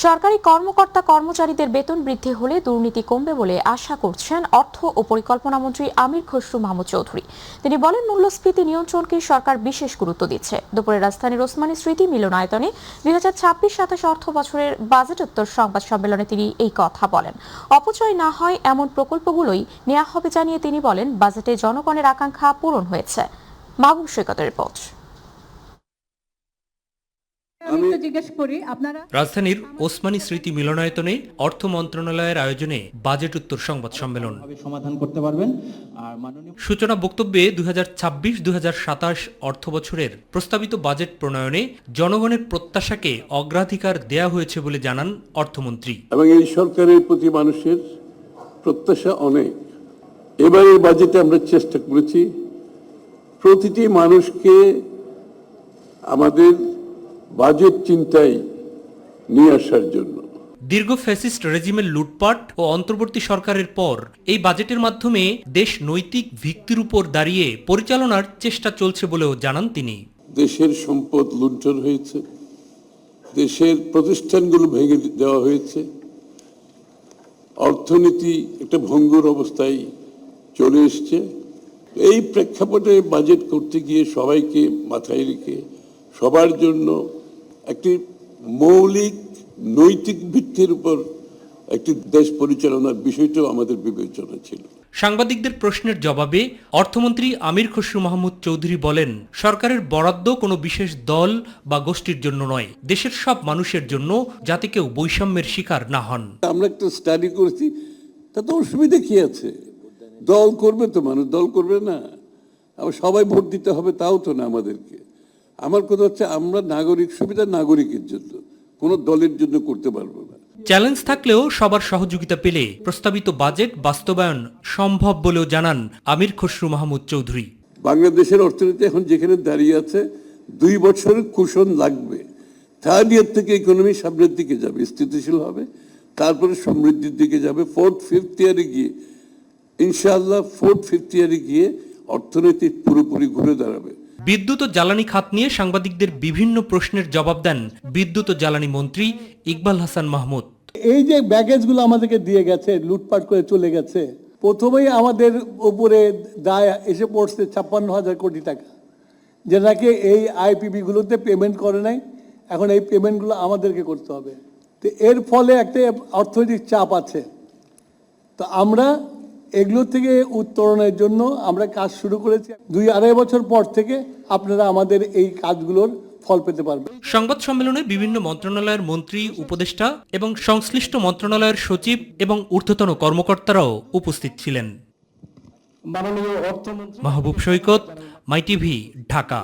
সরকারি কর্মকর্তা কর্মচারীদের বেতন বৃদ্ধি হলে দুর্নীতি কমবে বলে আশা করছেন অর্থ ও পরিকল্পনা মন্ত্রী আমির খসরু মাহমুদ চৌধুরী। তিনি বলেন, মূল্যস্ফীতি নিয়ন্ত্রণকে সরকার বিশেষ গুরুত্ব দিচ্ছে। দুপুরে রাজধানীর ওসমানী স্মৃতি মিলনায়তনে 2026-27 অর্থ বছরের বাজেটোত্তর সংবাদ সম্মেলনে তিনি এই কথা বলেন। অপচয় না হয় এমন প্রকল্পগুলোই নেওয়া হবে জানিয়ে তিনি বলেন, বাজেটে জনগণের আকাঙ্ক্ষা পূরণ হয়েছে। মাহবুব সৈকতের রিপোর্ট। রাজধানীর ওসমানী স্মৃতি মিলনায়তনে অর্থ মন্ত্রণালয়ের আয়োজনে বাজেট উত্তর সংবাদ সম্মেলন সমাধান করতে পারবেন। সূচনা বক্তব্যে 2026-2027 অর্থ বছরের প্রস্তাবিত বাজেট প্রণয়নে জনগণের প্রত্যাশাকে অগ্রাধিকার দেয়া হয়েছে বলে জানান অর্থমন্ত্রী। এবং এই সরকারের প্রতি মানুষের প্রত্যাশা অনেক। এবারের বাজেটে আমরা চেষ্টা করেছি প্রতিটি মানুষকে আমাদের বাজেট চিন্তায় নিয়ে আসার জন্য। দীর্ঘ ফ্যাসিস্ট রেজিমের লুটপাট ও অন্তর্বর্তী সরকারের পর এই বাজেটের মাধ্যমে দেশ নৈতিক ভিত্তির উপর দাঁড়িয়ে পরিচালনার চেষ্টা চলছে বলেও জানান তিনি। দেশের সম্পদ লুণ্ঠন হয়েছে, দেশের প্রতিষ্ঠানগুলো ভেঙে দেওয়া হয়েছে, অর্থনীতি একটা ভঙ্গুর অবস্থায় চলে এসছে। এই প্রেক্ষাপটে বাজেট করতে গিয়ে সবাইকে মাথায় রেখে সবার জন্য একটি মৌলিক নৈতিক ভিত্তির উপর একটি দেশ পরিচালনার বিষয়টাও আমাদের বিবেচনা ছিল। সাংবাদিকদের প্রশ্নের জবাবে অর্থমন্ত্রী আমির খসরু মাহমুদ চৌধুরী বলেন, সরকারের বরাদ্দ কোনো বিশেষ দল বা গোষ্ঠীর জন্য নয়, দেশের সব মানুষের জন্য, যাতে কেউ বৈষম্যের শিকার না হন। আমরা একটা স্টাডি করেছি, তাতে অসুবিধা কি আছে? দল করবে তো মানুষ, দল করবে না। আবার সবাই ভোট দিতে হবে তাও তো না আমাদেরকে। আমার কথা হচ্ছে, আমরা নাগরিক সুবিধা নাগরিকের জন্য, কোনো দলের জন্য করতে পারবো না। চ্যালেঞ্জ থাকলেও সবার সহযোগিতা পেলে প্রস্তাবিত বাজেট বাস্তবায়ন সম্ভব বলেও জানান আমির খসরু মাহমুদ চৌধুরী। বাংলাদেশের অর্থনীতি এখন যেখানে দাঁড়িয়ে আছে, 2 বছরের কুশন লাগবে। 3rd ইয়ার থেকে ইকোনমি সামনের দিকে যাবে, স্থিতিশীল হবে, তারপরে সমৃদ্ধির দিকে যাবে। 4th 5th ইয়ারে গিয়ে ইনশাআল্লাহ 4th 5th ইয়ারে গিয়ে অর্থনীতি পুরোপুরি ঘুরে দাঁড়াবে। বিদ্যুৎ ও জ্বালানি খাত নিয়ে সাংবাদিকদের বিভিন্ন প্রশ্নের জবাব দেন বিদ্যুৎ ও জ্বালানি মন্ত্রী ইকবাল হাসান মাহমুদ। এই যে ব্যাগেজগুলো আমাদেরকে দিয়ে গেছে, লুটপাট করে চলে গেছে, প্রথমেই আমাদের উপরে দায় এসে পড়ছে 56,000 কোটি টাকা, যেটাকে এই আইপিবি গুলোতে পেমেন্ট করে নাই। এখন এই পেমেন্টগুলো আমাদেরকে করতে হবে। তো এর ফলে একটা অর্থনৈতিক চাপ আছে। তো আমরা এগুলো থেকে উত্তরণের জন্য আমরা কাজ শুরু করেছি। 2-2.5 বছর পর থেকে আপনারা আমাদের এই কাজগুলোর ফল পেতে পারবেন। সংবাদ সম্মেলনে বিভিন্ন মন্ত্রণালয়ের মন্ত্রী, উপদেষ্টা এবং সংশ্লিষ্ট মন্ত্রণালয়ের সচিব এবং ঊর্ধ্বতন কর্মকর্তারাও উপস্থিত ছিলেন। মাহবুব সৈকত, মাই টিভি, ঢাকা।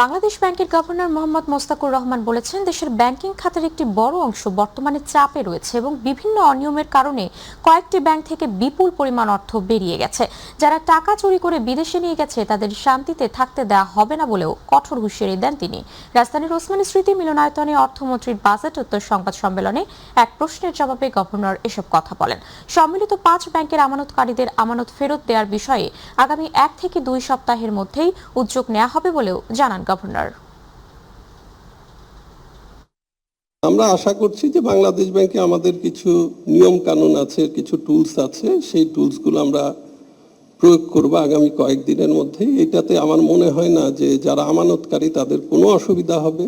বাংলাদেশ ব্যাংকের গভর্নর মোহাম্মদ মোস্তাকুর রহমান বলেছেন, দেশের ব্যাংকিং খাতের একটি বড় অংশ বর্তমানে চাপে রয়েছে এবং বিভিন্ন অনিয়মের কারণে কয়েকটি ব্যাংক থেকে বিপুল পরিমাণ অর্থ বেরিয়ে গেছে। যারা টাকা চুরি করে বিদেশে নিয়ে গেছে তাদের শান্তিতে থাকতে দেওয়া হবে না বলেও কঠোর হুঁশিয়ারি দেন তিনি। রাজধানীর ওসমানী স্মৃতি মিলনায়তনে অর্থমন্ত্রীর বাজেট উত্তর সংবাদ সম্মেলনে এক প্রশ্নের জবাবে গভর্নর এসব কথা বলেন। সম্মিলিত 5 ব্যাংকের আমানতকারীদের আমানত ফেরত দেওয়ার বিষয়ে আগামী 1 থেকে 2 সপ্তাহের মধ্যেই উদ্যোগ নেওয়া হবে বলেও জানান গভর্নর। আমরা আশা করছি যে বাংলাদেশ ব্যাংকে আমাদের কিছু নিয়ম কানুন আছে, কিছু টুলস আছে, সেই টুলসগুলো আমরা প্রয়োগ করব আগামী কয়েকদিনের মধ্যে। এটাতে আমার মনে হয় না যে যারা আমানতকারী তাদের কোনো অসুবিধা হবে।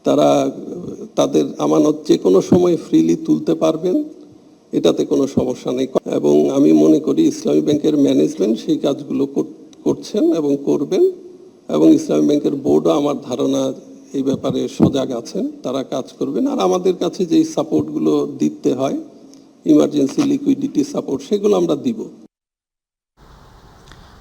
তারা তাদের আমানত যে কোনো সময় ফ্রিলি তুলতে পারবেন, এটাতে কোনো সমস্যা নেই। এবং আমি মনে করি ইসলামী ব্যাংকের ম্যানেজমেন্ট সেই কাজগুলো করছেন এবং করবেন, এবং ইসলামী ব্যাংকের বোর্ডও আমার ধারণা এই ব্যাপারে সজাগ আছেন, তারা কাজ করবেন। আর আমাদের কাছে যেই সাপোর্টগুলো দিতে হয়, ইমার্জেন্সি লিকুইডিটি সাপোর্ট, সেগুলো আমরা দিব।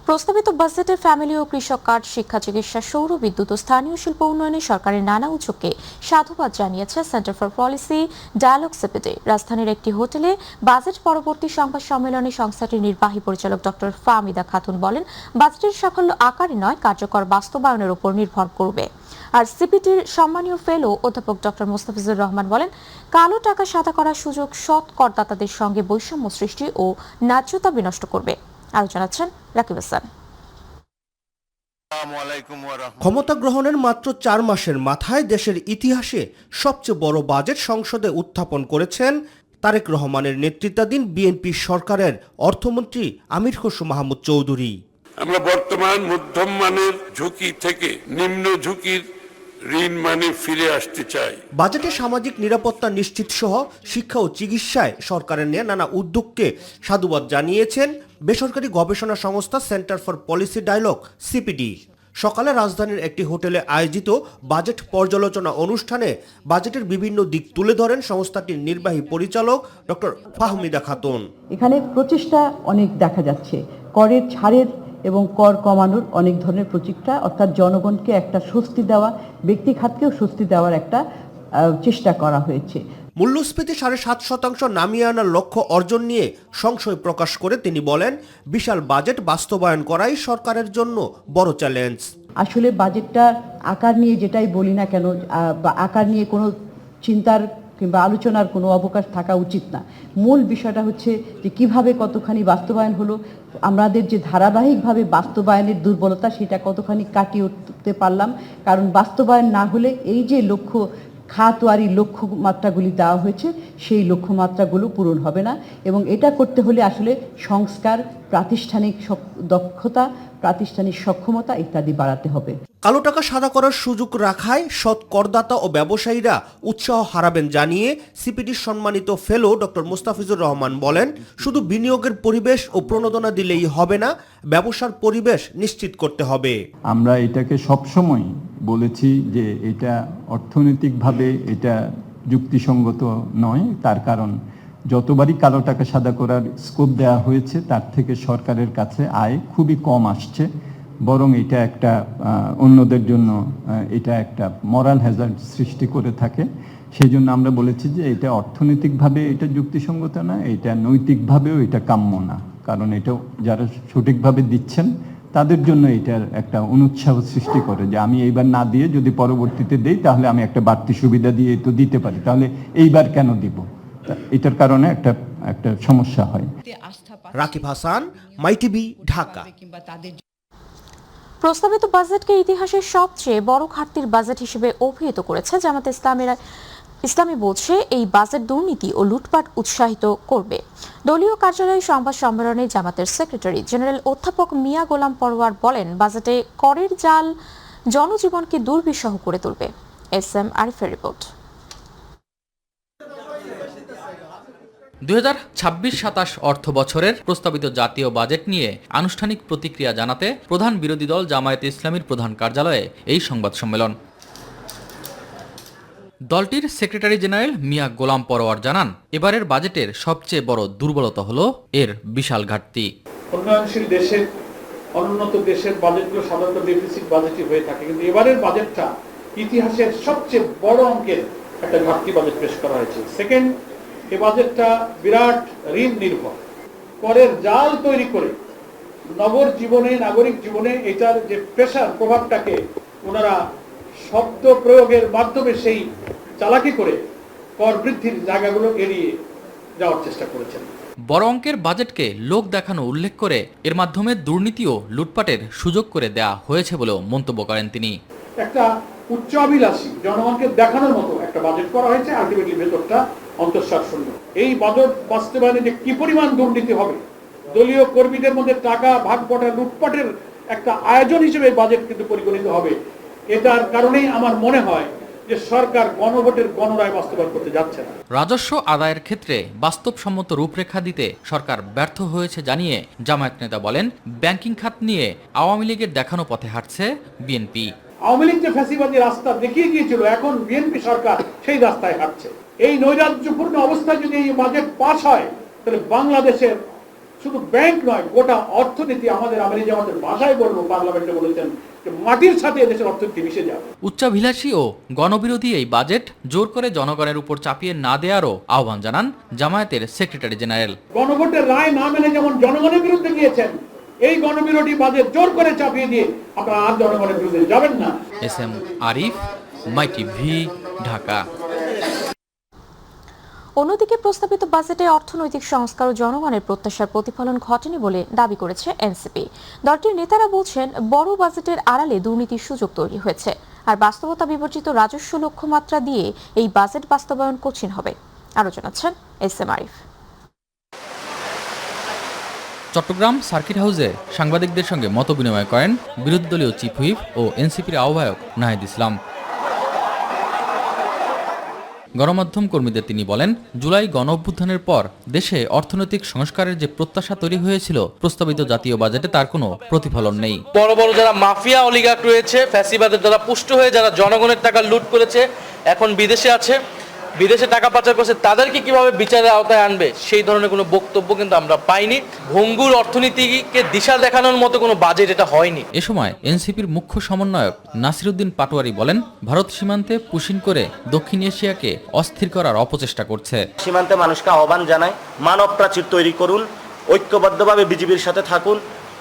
প্রস্তাবিত বাজেটে ফ্যামিলি ও কৃষক কার্ড, শিক্ষা, চিকিৎসা, সৌর বিদ্যুৎ ও স্থানীয় শিল্প উন্নয়নে সরকারের নানা উদ্যোগকে সাধুবাদ জানিয়েছে centre for policy dialogue CPD. রাজধানীর একটি হোটেলে বাজেট পরবর্তী সংবাদ সম্মেলনে সংস্থাটির নির্বাহী পরিচালক ডক্টর ফাহমিদা খাতুন বলেন, বাজেটের সাফল্য আকারে নয়, কার্যকর বাস্তবায়নের উপর নির্ভর করবে। আর সিপিটির সম্মানীয় ফেলো অধ্যাপক ডক্টর মোস্তাফিজুর রহমান বলেন, কালো টাকা সাদা করার সুযোগ সৎ করদাতাদের সঙ্গে বৈষম্য সৃষ্টি ও ন্যায্যতা বিনষ্ট করবে। আলোচনা আছেন রাকিব হাসান। ক্ষমতা গ্রহণের মাত্র 4 মাসের মাথায় দেশের ইতিহাসে সবচেয়ে বড় বাজেট সংসদে উত্থাপন করেছেন তারেক রহমানের নেতৃত্বাধীন বিএনপি সরকারের অর্থমন্ত্রী আমির খসরু মাহমুদ চৌধুরী। আমরা বর্তমান মধ্যম মানের ঝুঁকি থেকে নিম্ন ঝুঁকির ঋণ মানে ফিরে আসতে চাই। বাজেটে সামাজিক নিরাপত্তা নিশ্চিত সহ শিক্ষা ও চিকিৎসায় সরকারের নেয়া নানা উদ্যোগকে সাধুবাদ জানিয়েছেন বেসরকারি গবেষণা সংস্থা centre for policy dialogue CPD. সকালে রাজধানীর একটি হোটেলে আয়োজিত বাজেট পর্যালোচনা অনুষ্ঠানে বাজেটের বিভিন্ন দিক তুলে ধরেন সংস্থাটির নির্বাহী পরিচালক ডক্টর ফাহমিদা খাতুন। এখানে প্রচেষ্টা অনেক দেখা যাচ্ছে, করের ছাড়ের এবং কর কমানোর অনেক ধরনের প্রচেষ্টা, অর্থাৎ জনগণকে একটা স্বস্তি দেওয়া, ব্যক্তি খাতকেও স্বস্তি দেওয়ার একটা চেষ্টা করা হয়েছে। মূল্যস্ফীতি 7.5% নামিয়ে আনার লক্ষ্য অর্জন নিয়ে সংশয় প্রকাশ করে তিনি বলেন, বিশাল বাজেট বাস্তবায়ন করাই সরকারের জন্য বড় চ্যালেঞ্জ। আসলে বাজেটটার আকার নিয়ে যেটাই বলি না কেন, বা আকার নিয়ে কোনো চিন্তার কিংবা আলোচনার কোনো অবকাশ থাকা উচিত না। মূল বিষয়টা হচ্ছে যে কিভাবে কতখানি বাস্তবায়ন হলো, আমাদের যে ধারাবাহিকভাবে বাস্তবায়নের দুর্বলতা সেটা কতখানি কাটিয়ে উঠতে পারলাম। কারণ বাস্তবায়ন না হলে এই যে লক্ষ্য খাতওয়ারি লক্ষ্যমাত্রাগুলি দেওয়া হয়েছে সেই লক্ষ্যমাত্রাগুলো পূরণ হবে না, এবং এটা করতে হলে আসলে সংস্কার, প্রাতিষ্ঠানিক দক্ষতা, প্রাতিষ্ঠানিক সক্ষমতা ইত্যাদি বাড়াতে হবে। কালো টাকা সাদা করার সুযোগ রাখায় সৎ করদাতা ও ব্যবসায়ীরা উৎসাহ হারাবেন জানিয়ে সিপিডির সম্মানিত ফেলো ডক্টর মুস্তাফিজুর রহমান বলেন, শুধু বিনিয়োগের পরিবেশ ও প্রণোদনা দিলেই হবে না, ব্যবসার পরিবেশ নিশ্চিত করতে হবে। আমরা এটাকে সবসময় বলেছি যে এটা অর্থনৈতিকভাবে এটা যুক্তিসঙ্গত নয়। তার কারণ যতবারই কালো টাকা সাদা করার স্কোপ দেওয়া হয়েছে তার থেকে সরকারের কাছে আয় খুবই কম আসছে, বরং এটা একটা অন্যদের জন্য এটা একটা মরাল হ্যাজার্ড সৃষ্টি করে থাকে। সেই জন্য আমরা বলেছি যে এটা অর্থনৈতিকভাবে এটা যুক্তিসঙ্গত না, এটা নৈতিকভাবেও এটা কাম্য না। কারণ এটা যারা সঠিকভাবে দিচ্ছেন তাদের জন্য এটার একটা অনুৎসাহ সৃষ্টি করে যে আমি এইবার না দিয়ে যদি পরবর্তীতে দেই তাহলে আমি একটা বাড়তি সুবিধা দিয়ে তো দিতে পারি, তাহলে এইবার কেন দিব, এটার কারণে একটা সমস্যা হয়। রাকিব হাসান, মাই টিভি, ঢাকা। প্রস্তাবিত বাজেটকে ইতিহাসের সবচেয়ে বড় ঘাটতির বাজেট হিসেবে অভিহিত করেছে জামায়াতে ইসলামী বলছে এই বাজেট দুর্নীতি ও লুটপাট উৎসাহিত করবে। দলীয় কার্যালয়ে সংবাদ সম্মেলনে জামাতের সেক্রেটারি জেনারেল অধ্যাপক মিয়া গোলাম পরোয়ার বলেন, বাজেটে করের জাল জনজীবনকে দুর্বিষহ করে তুলবে। এসএম আরিফের রিপোর্ট। 2026-27 অর্থ বছরের প্রস্তাবিত জাতীয় বাজেট নিয়ে আনুষ্ঠানিক প্রতিক্রিয়া জানাতে প্রধান বিরোধী দল জামায়াতে ইসলামীর প্রধান কার্যালয়ে এই সংবাদ সম্মেলন। দলটির সেক্রেটারি জেনারেল মিয়া গোলাম পরোয়ার জানান, এবারের বাজেটের সবচেয়ে বড় দুর্বলতা হলো এর বিশাল ঘাটতি। উন্নয়নশীল দেশের, অনুন্নত দেশের বাজেটগুলো সাধারণত ডেফিসিট বাজেটই হয়ে থাকে, কিন্তু এবারের বাজেটটা ইতিহাসের সবচেয়ে বড় অঙ্কের একটা ঘাটতি বাজেট পেশ করা হয়েছে। সেকেন্ড, এই বাজেটটা বিরাট ঋণ নির্ভর, করের জাল তৈরি করে নগর জীবনে, নাগরিক জীবনে এটার যে প্রেশার, প্রভাবটাকে ওনারা শব্দ প্রয়োগের মাধ্যমে সেই চালাকি করে কর বৃদ্ধির জায়গাগুলো এড়িয়ে যাওয়ার চেষ্টা করেছেন। বড় অঙ্কের বাজেটকে লোক দেখানো উল্লেখ করে এর মাধ্যমে দুর্নীতি ও লুটপাটের সুযোগ করে দেয়া হয়েছে বলেও মন্তব্য করেন তিনি। একটা উচ্চাভিলাষী, জনগণকে দেখানোর মতো একটা বাজেট করা হয়েছে, আলটিমেটলি ভেতরটা অন্তঃসার শূন্য। এই বাজেট বাস্তবায়নে যে কি পরিমাণ দুর্নীতি হবে, দলীয় কর্মীদের মধ্যে টাকা ভাগ বটা, লুটপাটের একটা আয়োজন হিসেবে বাজেট কিন্তু পরিগণিত হবে। এটার কারণেই আমার মনে হয় যে সরকার গণভোটের গণরায় বাস্তবায়ন করতে যাচ্ছে না। রাজস্ব আদায়ের ক্ষেত্রে বাস্তবসম্মত রূপরেখা দিতে সরকার ব্যর্থ হয়েছে জানিয়ে জামায়াত নেতা বলেন, ব্যাংকিং খাত নিয়ে আওয়ামী লীগের দেখানো পথে হাঁটছে বিএনপি। আওয়ামী লীগ যে ফ্যাসিবাদী রাস্তা দেখিয়ে গিয়েছিল, এখন বিএনপি সরকার সেই রাস্তায় হাঁটছে। এই নৈরাজ্যপূর্ণ অবস্থায় যদি এই বাজেট পাস হয়, তাহলে বাংলাদেশের শুধু ব্যাংক নয়, গোটা অর্থনীতি আমাদের আমাদের ভাষায় বলবো, পার্লামেন্টে বলেছেন যে মাটির সাথে এদেশের অর্থনীতি মিশে যাবে। উচ্চাভিলাষী ও গণবিরোধী এই বাজেট জোর করে জনগণের উপর চাপিয়ে না দেওয়ারও আহ্বান জানান জামায়াতের সেক্রেটারি জেনারেল। গণভোটের রায় না মেনে যেমন জনগণের বিরুদ্ধে গিয়েছেন, এই গণবিরোধী বাজেট জোর করে চাপিয়ে দিয়ে আপনারা আর জনগণের বিরুদ্ধে যাবেন না। এসএম আরিফ, মাই টিভি, ঢাকা। অন্যদিকে প্রস্তাবিত বাজেটে অর্থনৈতিক সংস্কার ও জনগণের প্রত্যাশার প্রতিফলন ঘটেনি বলে দাবি করেছে এনসিপি। দলটির নেতারা বলছেন, বড় বাজেটের আড়ালে দুর্নীতির সুযোগ তৈরি হয়েছে, আর বাস্তবতা বিবর্জিত রাজস্ব লক্ষ্যমাত্রা দিয়ে এই বাজেট বাস্তবায়ন কঠিন হবে। আরো জানাচ্ছেন S M Arif. Chittagong circuit হাউসে সাংবাদিকদের সঙ্গে মতবিনিময় করেন বিরোধী দলীয় চিফ হুইপ ও এনসিপির আহ্বায়ক নাহিদ ইসলাম। গণমাধ্যম কর্মীদের তিনি বলেন, জুলাই গণঅভ্যুত্থানের পর দেশে অর্থনৈতিক সংস্কারের যে প্রত্যাশা তৈরি হয়েছিল, প্রস্তাবিত জাতীয় বাজেটে তার কোনো প্রতিফলন নেই। বড় বড় যারা মাফিয়া অলিগার্ক রয়েছে, ফ্যাসিবাদের যারা পুষ্ট হয়ে যারা জনগণের টাকা লুট করেছে, এখন বিদেশে আছে, বিদেশে টাকা পাচার করছে, তাদেরকে কিভাবে বিচারের আওতায় আনবে সেই ধরনের কোনো বক্তব্য কিন্তু আমরা পাইনি। ভঙ্গুর অর্থনীতিকে দিশা দেখানোর মতো কোনো বাজেট এটা হয়নি। এ সময় এনসিপির মুখ্য সমন্বয়ক নাসিরউদ্দিন পাটোয়ারি বলেন, ভারত সীমান্তে পুশিং করে দক্ষিণ এশিয়াকে অস্থির করার অপচেষ্টা করছে। সীমান্তে মানুষকে আহ্বান জানায়, মানব প্রাচীর তৈরি করুন, ঐক্যবদ্ধভাবে বিজিবির সাথে থাকুন,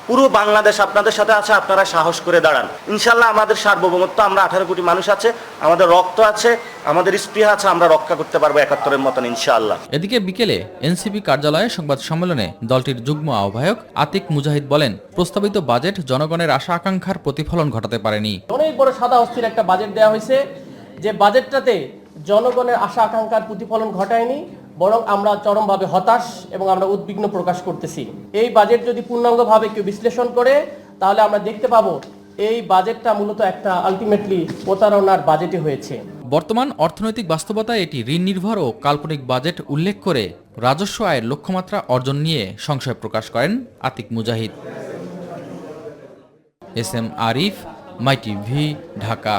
পুরো বাংলাদেশ আপনাদের সাথে আছে, আপনারা সাহস করে দাঁড়ান। ইনশাল্লাহ আমাদের সার্বভৌমত্ব, আমরা 18 কোটি মানুষ আছে, আমাদের রক্ত আছে, আমাদের স্পৃহা আছে, আমরা রক্ষা করতে পারবো 71-এর মতন ইনশাআল্লাহ। এদিকে বিকেলে এনসিপি কার্যালয়ে সংবাদ সম্মেলনে দলটির যুগ্ম আহ্বায়ক আতিক মুজাহিদ বলেন, প্রস্তাবিত বাজেট জনগণের আশা আকাঙ্ক্ষার প্রতিফলন ঘটাতে পারেনি। অনেক বড় সাদা অস্থির একটা বাজেট দেওয়া হয়েছে, যে বাজেটটাতে জনগণের আশা আকাঙ্ক্ষার প্রতিফলন ঘটায়নি, বরং আমরা চরমভাবে হতাশ এবং আমরা উদ্বিগ্ন প্রকাশ করতেছি। এই বাজেট যদি পূর্ণাঙ্গভাবে কেউ বিশ্লেষণ করে, তাহলে আমরা দেখতে পাবো এই বাজেটটা মূলত একটা আলটিমেটলি প্রতারণার বাজেটই হয়েছে। বর্তমান অর্থনৈতিক বাস্তবতায় এটি ঋণ নির্ভর ও কাল্পনিক বাজেট উল্লেখ করে রাজস্ব আয়ের লক্ষ্যমাত্রা অর্জন নিয়ে সংশয় প্রকাশ করেন আতিক মুজাহিদ। এস এম আরিফ, মাই টিভি, ঢাকা।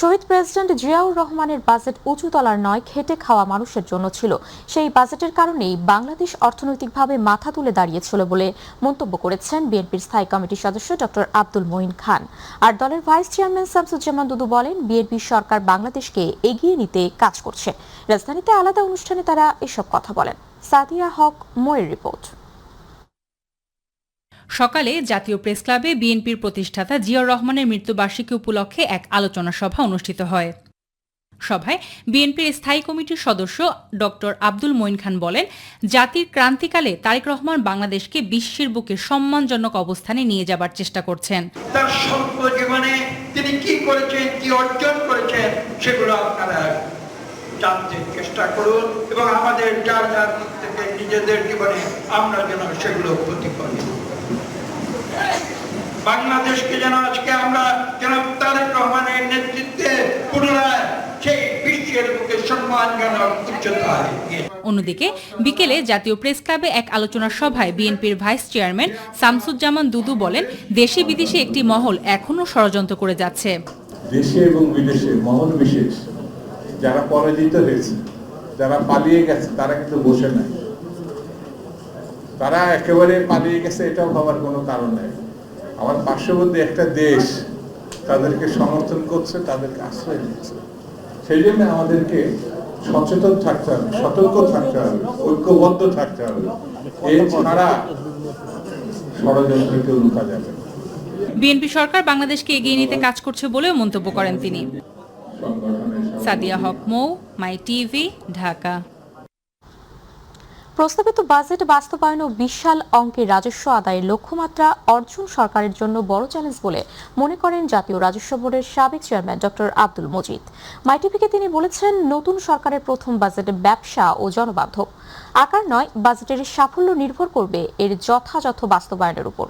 শহীদ প্রেসিডেন্ট জিয়াউর রহমানের বাজেট উঁচু তলার নয়, খেটে খাওয়া মানুষের জন্য ছিল। সেই বাজেটের কারণেই বাংলাদেশ অর্থনৈতিকভাবে মাথা তুলে দাঁড়িয়েছিল বলে মন্তব্য করেছেন বিএনপির স্থায়ী কমিটির সদস্য ডক্টর আব্দুল মঈন খান। আর দলের ভাইস চেয়ারম্যান শামসুজ্জামান দুদু বলেন, বিএনপি সরকার বাংলাদেশকে এগিয়ে নিতে কাজ করছে। রাজধানীতে আলাদা অনুষ্ঠানে তারা এসব কথা বলেন। সাদিয়া হক মোয়ের রিপোর্ট। সকালে জাতীয় প্রেস ক্লাবে বিএনপির প্রতিষ্ঠাতা জিয়াউর রহমানের মৃত্যুবার্ষিকী উপলক্ষে এক আলোচনা সভা অনুষ্ঠিত হয়। সভায় বিএনপির স্থায়ী কমিটির সদস্য ডক্টর আব্দুল মঈন খান বলেন, জাতির ক্রান্তিকালে তারেক রহমান বাংলাদেশকে বিশ্বের বুকে সম্মানজনক অবস্থানে নিয়ে যাবার চেষ্টা করছেন। তার স্বল্প জীবনে তিনি কি করেছেন, কি অর্জন করেছেন, সেগুলো আপনারা জানতে চেষ্টা করুন এবং আমাদের যার যার থেকে নিজেদের জীবনে আমরা যেন সেগুলো প্রতিফলিত বাংলাদেশকে যেন আজকে আমরা জনাব তারেক রহমানের নেতৃত্বে পুনরায় সেই বিশ্বের বুকে সম্মানজনক উচ্চতায়। অন্যদিকে বিকেলে জাতীয় প্রেস ক্লাবে এক আলোচনা সভায় বিএনপির ভাইস চেয়ারম্যান শামসুজ্জামান দুদু বলেন, দেশে বিদেশে একটি মহল এখনো ষড়যন্ত্র করে যাচ্ছে। দেশে এবং বিদেশে মহল বিশেষ যারা পরাজিত হয়েছে, যারা পালিয়ে গেছে, তারা কিন্তু বসে নাই। তারা একেবারে পালিয়ে গেছে এটাও ভাবার কোনো কারণ নেই। আমার পার্শ্ববর্তী একটা দেশ তাদেরকে সমর্থন করছে, তাদেরকে আশ্রয় দিচ্ছে। সেই জন্য আমাদেরকে সচেতন থাকতে হবে, সতর্ক থাকতে হবে, ঐক্যবদ্ধ থাকতে হবে। এছাড়া ষড়যন্ত্রকে রুখা যাবে। বিএনপি সরকার বাংলাদেশকে এগিয়ে নিতে কাজ করছে বলেও মন্তব্য করেন তিনি। সাদিয়া হক মৌ, মাই টিভি, ঢাকা। প্রস্তাবিত বাজেট বাস্তবায়ন ও বিশাল অঙ্কের রাজস্ব আদায়ের লক্ষ্যমাত্রা অর্জন সরকারের জন্য বড় চ্যালেঞ্জ বলে মনে করেন জাতীয় রাজস্ব বোর্ডের সাবেক চেয়ারম্যান ডক্টর আব্দুল মজিদ। মাইটিভিকে তিনি বলেছেন, নতুন সরকারের প্রথম বাজেট ব্যবসা ও জনবান্ধব। আকার নয়, বাজেটের সাফল্য নির্ভর করবে এর যথাযথ বাস্তবায়নের উপর।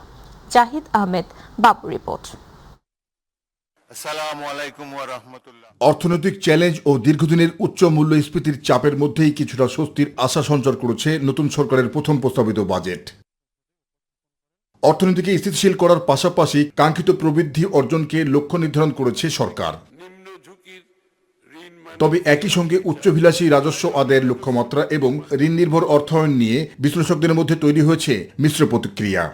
জাহিদ আহমেদ, বাবু রিপোর্ট। অর্থনৈতিক চ্যালেঞ্জ ও দীর্ঘদিনের উচ্চ মূল্যস্ফীতির চাপের মধ্যেই কিছুটা স্বস্তির আশা সঞ্চার করেছে নতুন সরকারের প্রথম প্রস্তাবিত বাজেট। অর্থনীতিকে স্থিতিশীল করার পাশাপাশি কাঙ্ক্ষিত প্রবৃদ্ধি অর্জনকে লক্ষ্য নির্ধারণ করেছে সরকার। তবে একই সঙ্গে উচ্চভিলাষী রাজস্ব আদায়ের লক্ষ্যমাত্রা এবং ঋণ নির্ভর অর্থায়ন নিয়ে বিশ্লেষকদের মধ্যে তৈরি হয়েছে মিশ্র প্রতিক্রিয়া।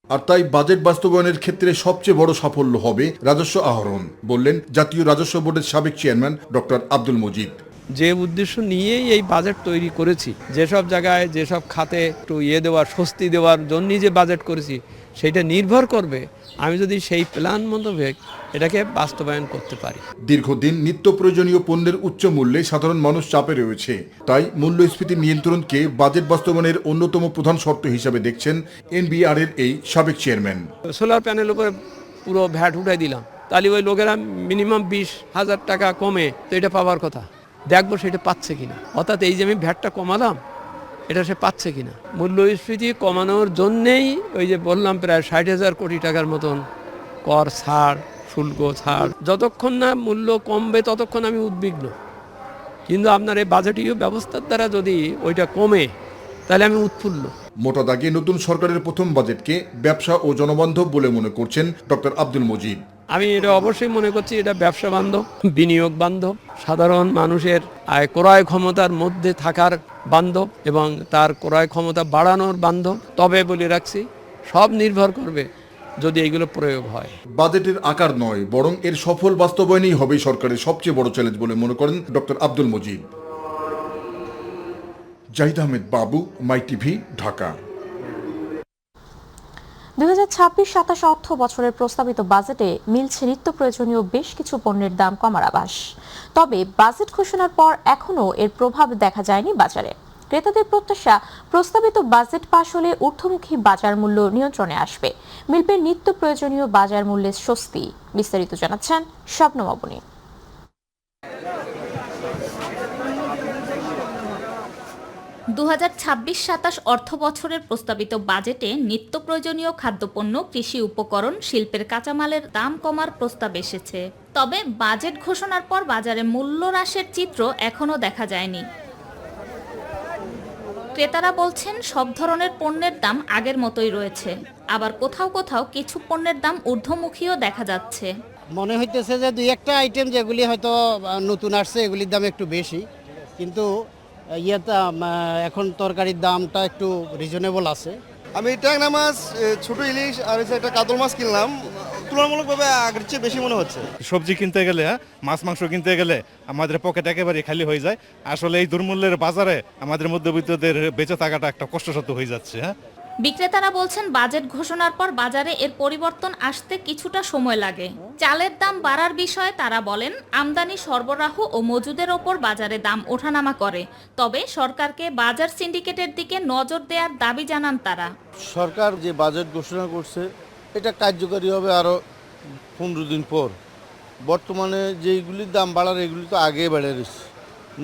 আর তাই বাজেট বাস্তবায়নের ক্ষেত্রে সবচেয়ে বড় সাফল্য হবে রাজস্ব আহরণ, বললেন জাতীয় রাজস্ব বোর্ডের সাবেক চেয়ারম্যান ডক্টর আব্দুল মজিদ। যে উদ্দেশ্য নিয়েই এই বাজেট তৈরি করেছি, যেসব জায়গায় যেসব খাতে একটু দেওয়ার, স্বস্তি দেওয়ার জন্যই যে বাজেট করেছি, সেটা নির্ভর করবে আমি যদি সেই প্ল্যান মোতাবেক এটাকে বাস্তবায়ন করতে পারি। দীর্ঘদিন নিত্য প্রয়োজনীয় পণ্যের উচ্চ মূল্যে সাধারণ মানুষ চাপে রয়েছে, তাই মূল্যস্ফীতি নিয়ন্ত্রণকে বাজেট বাস্তবায়নের অন্যতম প্রধান শর্ত হিসাবে দেখছেন এনবিআর এর এই সাবেক চেয়ারম্যান। সোলার প্যানেল উপরে পুরো ভ্যাট উঠাই দিলাম, তাহলে ওই লোকেরা মিনিমাম 20,000 টাকা কমে তো এটা পাওয়ার কথা, দেখবো সেটা পাচ্ছে কিনা। অর্থাৎ এই যে আমি ভ্যাটটা কমালাম এটা সে পাচ্ছে কিনা। মূল্যস্ফীতি কমানোর জন্যেই ওই যে বললাম প্রায় 60,000 কোটি টাকার মতন কর ছাড়, শুল্ক ছাড়। যতক্ষণ না মূল্য কমবে ততক্ষণ আমি উদ্বিগ্ন, কিন্তু আপনার এই বাজেটীয় ব্যবস্থার দ্বারা যদি ওইটা কমে তাহলে আমি উৎফুল্ল। মোটা দাগে নতুন সরকারের প্রথম বাজেটকে ব্যবসা ও জনবান্ধব বলে মনে করছেন ডক্টর আব্দুল মজিদ। আমি এটা অবশ্যই মনে করছি এটা ব্যবসা বান্ধব, বিনিয়োগ বান্ধব, সাধারণ মানুষের আয় ক্রয় ক্ষমতার মধ্যে থাকার বান্ধব এবং তার ক্রয় ক্ষমতা বাড়ানোর বান্ধব। তবে বলে রাখছি, সব নির্ভর করবে যদি এগুলো প্রয়োগ হয়। বাজেটের আকার নয়, বরং এর সফল বাস্তবায়নই হবে সরকারের সবচেয়ে বড় চ্যালেঞ্জ বলে মনে করেন ডক্টর আব্দুল মজিদ। জাহিদ আহমেদ বাবু, মাই টিভি, ঢাকা। 2026-27 অর্থ বছরের প্রস্তাবিত বাজেটে মিলছে নিত্য প্রয়োজনীয় বেশ কিছু পণ্যের দাম কমার আভাস। তবে বাজেট ঘোষণার পর এখনও এর প্রভাব দেখা যায়নি বাজারে। ক্রেতাদের প্রত্যাশা, প্রস্তাবিত বাজেট পাশ হলে ঊর্ধ্বমুখী বাজার মূল্য নিয়ন্ত্রণে আসবে, মিলবে নিত্য প্রয়োজনীয় বাজার মূল্যের স্বস্তি। বিস্তারিত জানাচ্ছেন শবনম অবনী। 2026-27 অর্থ বছরের প্রস্তাবিত বাজেটে নিত্য প্রয়োজনীয় খাদ্যপণ্য, কৃষি উপকরণ, শিল্পের কাঁচামালের দাম কমার প্রস্তাব এসেছে। তবে বাজেট ঘোষণার পর বাজারে মূল্য হ্রাসের চিত্র এখনও দেখা যায়নি। ক্রেতারা বলছেন সব ধরনের পণ্যের দাম আগের মতোই রয়েছে, আবার কোথাও কোথাও কিছু পণ্যের দাম ঊর্ধ্বমুখীও দেখা যাচ্ছে। মনে হইতেছে যে দুই একটা আইটেম যেগুলি হয়তো নতুন আসছে এগুলির দাম একটু বেশি, কিন্তু এখন তরকারির দামটা একটু রিজনেবল আছে। আমি ট্যাংরা মাছ, ছোট ইলিশ আর একটা কাতল মাছ কিনলাম, তুলনামূলকভাবে আগের চেয়ে বেশি মনে হচ্ছে। সবজি কিনতে গেলে, মাছ মাংস কিনতে গেলে আমাদের পকেট একেবারে খালি হয়ে যায়। আসলে এই দুর্মূল্যের বাজারে আমাদের মধ্যবিত্তদের বেঁচে থাকাটা একটা কষ্টসাধ্য হয়ে যাচ্ছে। বিক্রেতারা বলছেন বাজেট ঘোষণার পর বাজারে এর পরিবর্তন আসতে কিছুটা সময় লাগে। চালের দাম বাড়ার বিষয়ে তারা বলেন আমদানি, সরবরাহ ও মজুদের ওপর বাজারে দাম ওঠানামা করে। তবে সরকারকে বাজার সিন্ডিকেটের দিকে নজর দেওয়ার দাবি জানান তারা। সরকার যে বাজেট ঘোষণা করছে এটা কার্যকরী হবে আরও 15 দিন পর। বর্তমানে যেইগুলির দাম বাড়ার এগুলি তো আগে বেড়ে রয়েছে,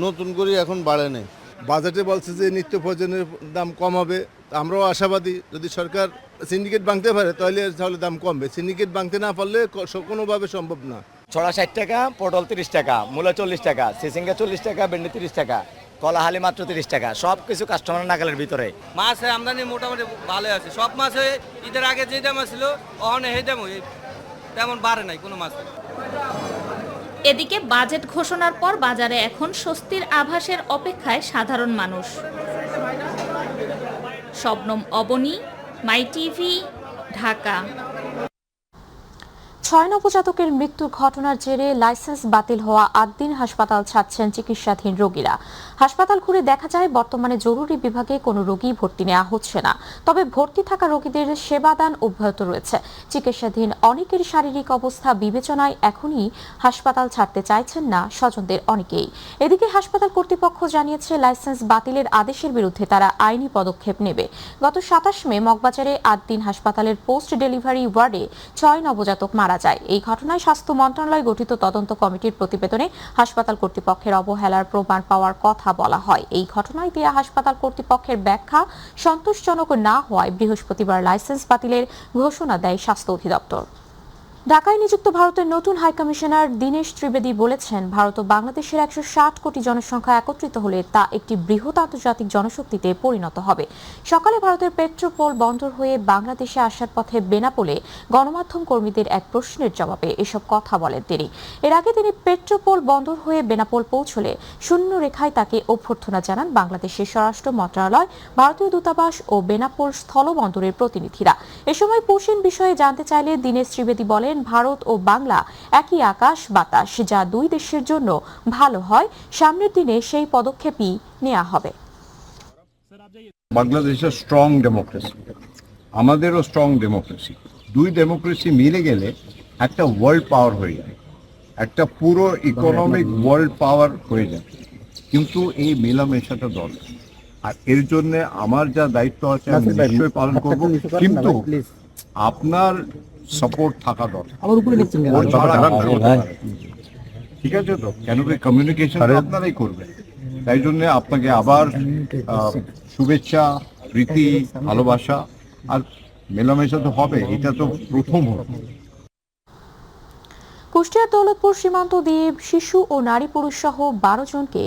নতুন করে এখন বাড়ে নেই। বাজেটে বলছে যে নিত্য প্রয়োজনের দাম কম হবে, আমরাও আশাবাদী যদি সরকার সিন্ডিকেট ভাঙতে পারে তাহলে দাম কমবে। সিন্ডিকেট ভাঙতে না পারলে কোনোভাবে সম্ভব না। ছড়া 60 টাকা, পটল 30 টাকা, মূলা 40 টাকা, সিসিঙ্গা 40 টাকা, ভেন্ডি 30 টাকা, কলাহালি মাত্র 30 টাকা, সব কিছু কাস্টমার নাগালের ভিতরে। মাছের আমদানি মোটামুটি ভালো আছে, সব মাছে ঈদের আগে যে দাম ছিল ওখানে সেই দাম তেমন বাড়ে নাই কোনো মাছ। এদিকে বাজেট ঘোষণার পর বাজারে এখন স্বস্তির আভাসের অপেক্ষায় সাধারণ মানুষ। শবনম অবনী, মাই টিভি, ঢাকা। 6 নবজাতকের মৃত্যুর ঘটনার জেরে লাইসেন্স বাতিল হওয়া 8 দিন হাসপাতাল ছাড়ছেন চিকিৎসাধীন রোগীরা। হাসপাতাল ঘুরে দেখা যায় বর্তমানে জরুরি বিভাগে কোনো রোগী ভর্তি নেওয়া হচ্ছে না। তবে ভর্তি থাকা রোগীদের সেবাদান অব্যাহত রয়েছে। চিকিৎসাধীন অনেকের শারীরিক অবস্থা বিবেচনায় এখনই হাসপাতাল ছাড়তে চাইছেন না স্বজনদের অনেকেই। এদিকে হাসপাতাল কর্তৃপক্ষ জানিয়েছে লাইসেন্স বাতিলের আদেশের বিরুদ্ধে তারা আইনি পদক্ষেপ নেবে। গত 27 মে মগবাজারে 8 দিন হাসপাতালের পোস্ট ডেলিভারি ওয়ার্ডে 6 নবজাতক মারা যায়। এই ঘটনায় স্বাস্থ্য মন্ত্রণালয় গঠিত তদন্ত কমিটির প্রতিবেদনে হাসপাতাল কর্তৃপক্ষের অবহেলার প্রমাণ পাওয়ার কথা বলা হয়। এই ঘটনায় দেয়া হাসপাতাল কর্তৃপক্ষের ব্যাখ্যা সন্তোষজনক না হওয়ায় বৃহস্পতিবার লাইসেন্স বাতিলের ঘোষণা দেয় স্বাস্থ্য অধিদপ্তর। ঢাকায় নিযুক্ত ভারতের নতুন হাইকমিশনার দীনেশ ত্রিবেদী বলেছেন, ভারত ও বাংলাদেশের 160 কোটি জনসংখ্যা একত্রিত হলে তা একটি বৃহৎ আন্তর্জাতিক জনশক্তিতে পরিণত হবে। সকালে ভারতের পেট্রোপোল বন্দর হয়ে বাংলাদেশে আসার পথে বেনাপোলে গণমাধ্যম কর্মীদের এক প্রশ্নের জবাবে এসব কথা বলেন তিনি। এর আগে তিনি পেট্রোপোল বন্দর হয়ে বেনাপোল পৌঁছলে শূন্য রেখায় তাকে অভ্যর্থনা জানান বাংলাদেশের স্বরাষ্ট্র মন্ত্রণালয়, ভারতীয় দূতাবাস ও বেনাপোল স্থলবন্দরের প্রতিনিধিরা। এ সময় পোষণ বিষয়ে জানতে চাইলে দীনেশ ত্রিবেদী বলেন, ভারত ও বাংলা একই আকাশ বাতাস, যা দুই দেশের জন্য ভালো হয়। সামনের দিনে সেই পদক্ষেপই নেওয়া হবে। বাংলাদেশের স্ট্রং ডেমোক্রেসি, আমাদেরও স্ট্রং ডেমোক্রেসি। দুই ডেমোক্রেসি মিলে গেলে একটা ওয়ার্ল্ড পাওয়ার হয়ে যায়, একটা পুরো ইকোনমিক ওয়ার্ল্ড পাওয়ার হয়ে যায়। কিন্তু এই মেলামেশাটা দরকার, আর এর জন্য আমার যা দায়িত্ব আছে আমি নিশ্চয়ই পালন করব, কিন্তু আপনার সাপোর্ট থাকা দরকার। ঠিক আছে তো, কেন কি কমিউনিকেশন আপনারাই করবেন। তাই জন্য আপনাকে আবার শুভেচ্ছা, প্রীতি, ভালোবাসা, আর মেলামেশা তো হবে, এটা তো প্রথম হবে। কুষ্টিয়ার দৌলতপুর সীমান্ত দিয়ে শিশু ও নারী পুরুষ সহ 12 জনকে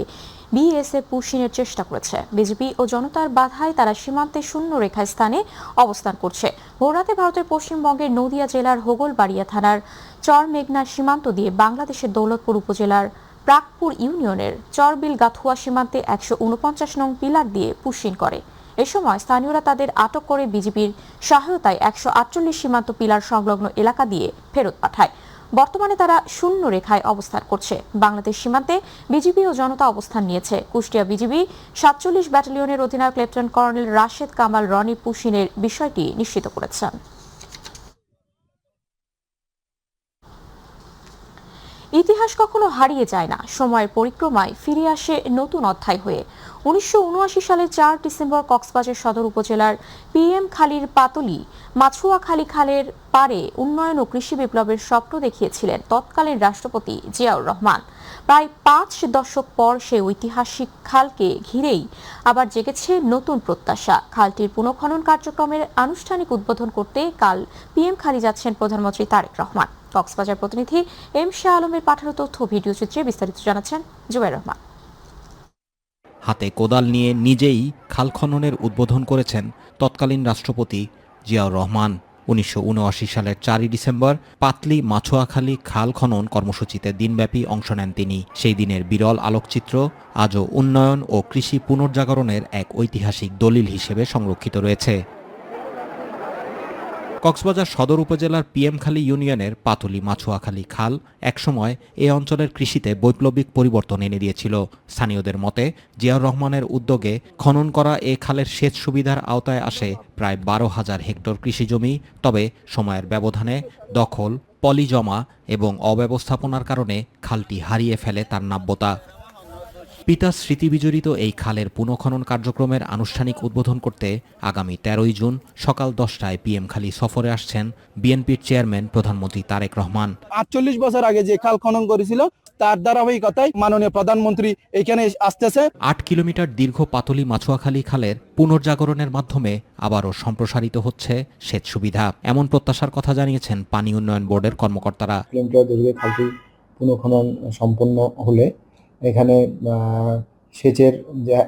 বিএসএফ পুশিনের চেষ্টা করেছে। বিজেপি ও জনতার বাধায় তারা সীমান্তে শূন্য রেখা স্থানে অবস্থান করছে। ভোররাতে ভারতের পশ্চিমবঙ্গের নদিয়া জেলার হোগলবাড়িয়া থানার চরমেঘনা সীমান্ত দিয়ে বাংলাদেশের দৌলতপুর উপজেলার প্রাকপুর ইউনিয়নের চরবিল গাথুয়া সীমান্তে 149 নং পিলার দিয়ে পুশিন করে। এ সময় স্থানীয়রা তাদের আটক করে বিজেপির সহায়তায় 148 সীমান্ত পিলার সংলগ্ন এলাকা দিয়ে ফেরত পাঠায়। বর্তমানে তারা শূন্য রেখায় অবস্থান করছে। বাংলাদেশ সীমান্তে বিজিবি ও জনতা অবস্থান নিয়েছে। কুষ্টিয়া বিজিবি 47 ব্যাটালিয়নের অধিনায়ক লেফটেন্যান্ট কর্নেল রাশেদ কামাল রনি পুশিনের বিষয়টি নিশ্চিত করেছেন। ইতিহাস কখনো হারিয়ে যায় না, সময়ের পরিক্রমায় ফিরে আসে নতুন অধ্যায় হয়ে। 1979 সালের 4 ডিসেম্বর কক্সবাজার সদর উপজেলার পিএম খালির পাতলি মাছুয়াখালী খালের পারে উন্নয়ন ও কৃষি বিপ্লবের স্বপ্ন দেখিয়েছিলেন তৎকালীন রাষ্ট্রপতি জিয়াউর রহমান। প্রায় 5 দশক পর সেই ঐতিহাসিক খালকে ঘিরেই আবার জেগেছে নতুন প্রত্যাশা। খালটির পুনঃখনন কার্যক্রমের আনুষ্ঠানিক উদ্বোধন করতে কাল পিএম খালি যাচ্ছেন প্রধানমন্ত্রী তারেক রহমান। কক্সবাজার প্রতিনিধি এম শাহ আলমের পাঠানো তথ্য ভিডিও চিত্রে বিস্তারিত জানাচ্ছেন জুবাইর রহমান। হাতে কোদাল নিয়ে নিজেই খাল খননের উদ্বোধন করেছেন তৎকালীন রাষ্ট্রপতি জিয়াউর রহমান। 1979 সালের 4 ডিসেম্বর পাতলি মাছুয়াখালী খাল খনন কর্মসূচিতে দিনব্যাপী অংশ নেন তিনি। সেই দিনের বিরল আলোকচিত্র আজও উন্নয়ন ও কৃষি পুনর্জাগরণের এক ঐতিহাসিক দলিল হিসেবে সংরক্ষিত রয়েছে। কক্সবাজার সদর উপজেলার পিএমখালী ইউনিয়নের পাতলি মাছুয়াখালী খাল একসময় এ অঞ্চলের কৃষিতে বৈপ্লবিক পরিবর্তন এনে দিয়েছিল। স্থানীয়দের মতে জিয়াউর রহমানের উদ্যোগে খনন করা এ খালের সেচ সুবিধার আওতায় আসে প্রায় 12,000 হেক্টর কৃষিজমি। তবে সময়ের ব্যবধানে দখল, পলি জমা এবং অব্যবস্থাপনার কারণে খালটি হারিয়ে ফেলে তার নাব্যতা। পিতার স্মৃতিবিজড়িত এই খালের পুনঃখনন কার্যক্রমের আনুষ্ঠানিক উদ্বোধন করতে আগামী 13 জুন সকাল 10টায় পিএমখালী সফরে আসছেন বিএনপির চেয়ারম্যান প্রধানমন্ত্রী তারেক রহমান। 48 বছর আগে যে খাল খনন করেছিল তার ধারাবাহিকতায় মাননীয় প্রধানমন্ত্রী এখানে আসতেছে। 8 কিলোমিটার দীর্ঘ পাতলি মাছুয়াখালী খালের পুনর্জাগরণের মাধ্যমে আবারও সম্প্রসারিত হচ্ছে সেচ সুবিধা, এমন প্রত্যাশার কথা জানিয়েছেন পানি উন্নয়ন বোর্ডের কর্মকর্তারা। কিলোমিটার দৈর্ঘ্যে খালটি পুনঃখনন সম্পন্ন হলে এখানে সেচের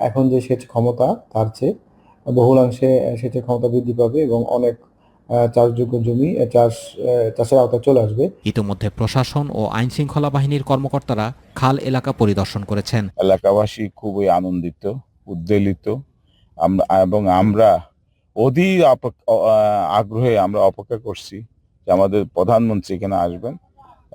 এখন যে সেচ ক্ষমতা তার চেয়ে বহুলাংশে সেচের ক্ষমতা বৃদ্ধি পাবে এবং অনেক চাষযোগ্য জমি চাষের আওতায় চলে আসবে। ইতিমধ্যে প্রশাসন ও আইন শৃঙ্খলা বাহিনীর কর্মকর্তারা খাল এলাকা পরিদর্শন করেছেন। এলাকাবাসী খুবই আনন্দিত, উদ্বেলিত, এবং আমরা অধীর আগ্রহে আমরা অপেক্ষা করছি যে আমাদের প্রধানমন্ত্রী এখানে আসবেন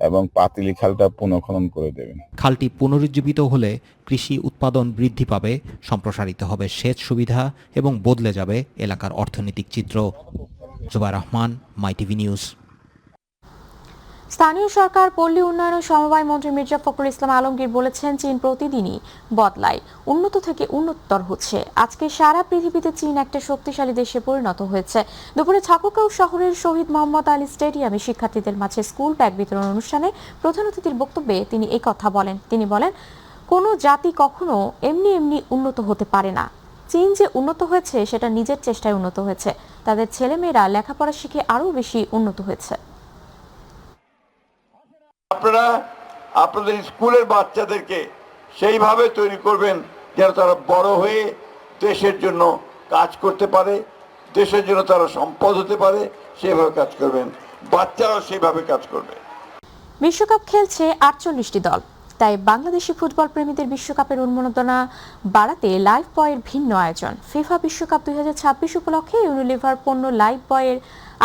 এবং পাতিলি খালটা পুনঃখনন করে দেবেন। খালটি পুনরুজ্জীবিত হলে কৃষি উৎপাদন বৃদ্ধি পাবে, সম্প্রসারিত হবে সেচ সুবিধা এবং বদলে যাবে এলাকার অর্থনৈতিক চিত্র। জুবাইর রহমান, মাই টিভি নিউজ। স্থানীয় সরকার পল্লী উন্নয়ন ও সমবায় মন্ত্রী মির্জা ফখরুল ইসলাম আলমগীর বলেছেন, চীন প্রতিদিনই বদলায়, উন্নত থেকে উন্নততর হচ্ছে। আজকে সারা পৃথিবীতে চীন একটা শক্তিশালী দেশে পরিণত হয়েছে। দুপুরে ঠাকুরগাঁও শহরের শহীদ মোহাম্মদ আলী স্টেডিয়ামে শিক্ষার্থীদের মাঝে স্কুল ব্যাগ বিতরণ অনুষ্ঠানে প্রধান অতিথির বক্তব্যে তিনি এই কথা বলেন। তিনি বলেন, কোনো জাতি কখনো এমনি এমনি উন্নত হতে পারে না। চীন যে উন্নত হয়েছে সেটা নিজের চেষ্টায় উন্নত হয়েছে। তাদের ছেলেমেয়েরা লেখাপড়া শিখে আরও বেশি উন্নত হয়েছে। আপনারা আপনাদের স্কুলের বাচ্চাদেরকে সেইভাবে তৈরি করবেন যেন তারা বড় হয়ে দেশের জন্য কাজ করতে পারে, দেশের জন্য তারা সম্পদ হতে পারে, সেভাবে কাজ করবেন, বাচ্চারাও সেইভাবে কাজ করবে। বিশ্বকাপ খেলছে 48টি দল, তাই বাংলাদেশি ফুটবল প্রেমীদের বিশ্বকাপের উন্মাদনা বাড়াতে লাইফ বয়ের ভিন্ন আয়োজন। ফিফা বিশ্বকাপ 2026 উপলক্ষে ইউনিলিভার পণ্য লাইফ বয়ের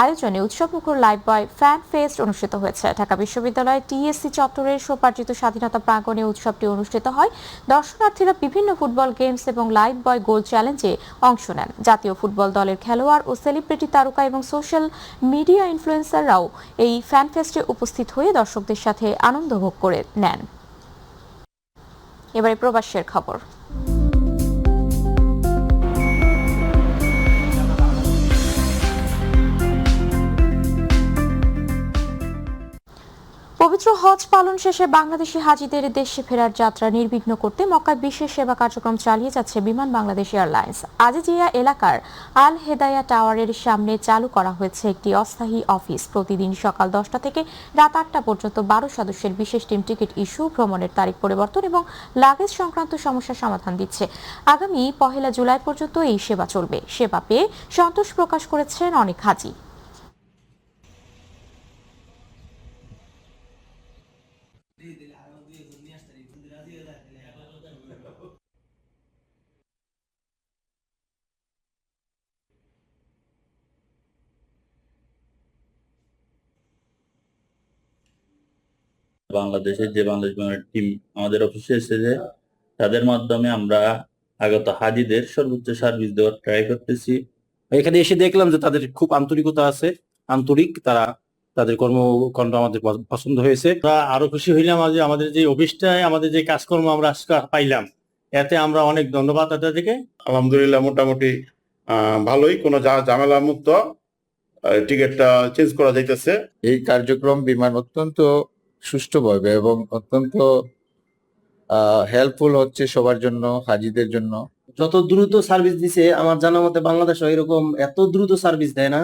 আয়োজনে উৎসবমুখর লাইভ বয় ফ্যান ফেস্ট অনুষ্ঠিত হয়েছে। ঢাকা বিশ্ববিদ্যালয় টিএসসি চত্বরের স্বোপার্জিত স্বাধীনতা প্রাঙ্গণে উৎসবটি অনুষ্ঠিত হয়। দর্শনার্থীরা বিভিন্ন ফুটবল গেমস এবং লাইভ বয় গোল চ্যালেঞ্জে অংশ নেন। জাতীয় ফুটবল দলের খেলোয়াড় ও সেলিব্রিটি তারকা এবং সোশ্যাল মিডিয়া ইনফ্লুয়েন্সাররাও এই ফ্যান ফেস্টে উপস্থিত হয়ে দর্শকদের সাথে আনন্দ ভোগ করে নেন। এবারে প্রবাসের খবর। পবিত্র হজ পালন শেষে বাংলাদেশি হাজিদের দেশে ফেরার যাত্রা নির্বিঘ্ন করতে মক্কায় বিশেষ সেবা কার্যক্রম চালিয়ে যাচ্ছে বিমান বাংলাদেশ এয়ারলাইন্স। আজিজিয়া এলাকার আল হেদায়া টাওয়ারের সামনে চালু করা হয়েছে একটি অস্থায়ী অফিস। প্রতিদিন সকাল 10টা থেকে রাত 8টা পর্যন্ত 12 সদস্যের বিশেষ টিম টিকিট ইস্যু, ভ্রমণের তারিখ পরিবর্তন এবং লাগেজ সংক্রান্ত সমস্যার সমাধান দিচ্ছে। আগামী 1 জুলাই পর্যন্ত এই সেবা চলবে। সেবা পেয়ে সন্তোষ প্রকাশ করেছেন অনেক হাজি। বাংলাদেশের যে বাংলাদেশ বিমানের টিম আমাদের অফিসে এসেছে, তাদের মাধ্যমে আমরা আগত হাজিদের সর্বোচ্চ সার্ভিস দেওয়ার ট্রাই করতেছি। এখানে এসে দেখলাম যে তাদের খুব আন্তরিকতা আছে, আন্তরিক, তারা তাদের কর্মকাণ্ড আমাদের পছন্দ হয়েছে। আরো খুশি হইলাম যে আমাদের যে অফিসটায় আমাদের যে কাজকর্ম আমরা আজকে পাইলাম, এতে আমরা অনেক ধন্যবাদ তাদেরকে। আলহামদুলিল্লাহ মোটামুটি ভালোই, কোনো ঝামেলা মুক্ত টিকিটটা চেঞ্জ করা যাইতেছে। এই কার্যক্রম বিমান অত্যন্ত সুষ্ঠুভাবে এবং অত্যন্ত হেল্পফুল হচ্ছে সবার জন্য, হাজিদের জন্য। যত দ্রুত সার্ভিস দিছে আমার জানা মতে বাংলাদেশ এরকম এত দ্রুত সার্ভিস দেয় না।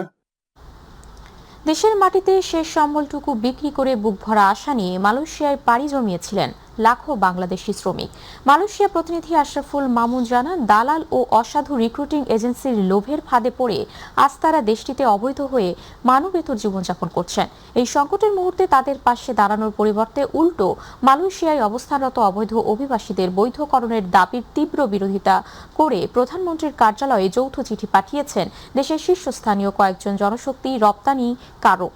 দেশের মাটিতে শেষ সম্বলটুকু বিক্রি করে বুক ভরা আশা নিয়ে মালয়েশিয়ায় পাড়ি জমিয়েছিলেন লাখো বাংলাদেশি শ্রমিক। মালয়েশিয়া প্রতিনিধি আশরাফুল মামুন জানান, দালাল ও অসাধু রিক্রুটিং এজেন্সির লোভের ফাঁদে পড়ে আজ তারা দেশটিতে অবৈধ হয়ে মানবেতর জীবনযাপন করছেন। এই সংকটের মুহূর্তে তাদের পাশে দাঁড়ানোর পরিবর্তে উল্টো মালয়েশিয়ায় অবস্থানরত অবৈধ অভিবাসীদের বৈধকরণের দাবির তীব্র বিরোধিতা করে প্রধানমন্ত্রীর কার্যালয়ে যৌথ চিঠি পাঠিয়েছেন দেশের শীর্ষস্থানীয় কয়েকজন জনশক্তি রপ্তানিকারক।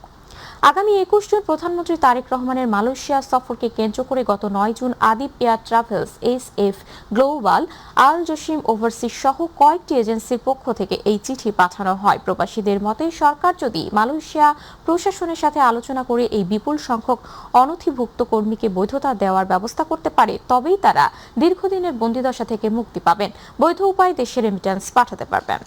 আগামী 21 জুন প্রধানমন্ত্রী তারেক রহমানের মালয়েশিয়া সফরকে কেন্দ্র করে গত 9 June Adib air travels, SF global, Al Jasim overseas সহ কয়েকটি এজেন্সির পক্ষ থেকে এই চিঠি পাঠানো হয়। প্রবাসীদের মতে সরকার যদি মালয়েশিয়া প্রশাসনের সাথে আলোচনা করে এই বিপুল সংখ্যক অনথিভুক্ত কর্মীকে বৈধতা দেওয়ার ব্যবস্থা করতে পারে, তবেই তারা দীর্ঘদিনের বন্দিদশা থেকে মুক্তি পাবেন, বৈধ উপায়ে দেশে রেমিট্যান্স পাঠাতে পারবেন।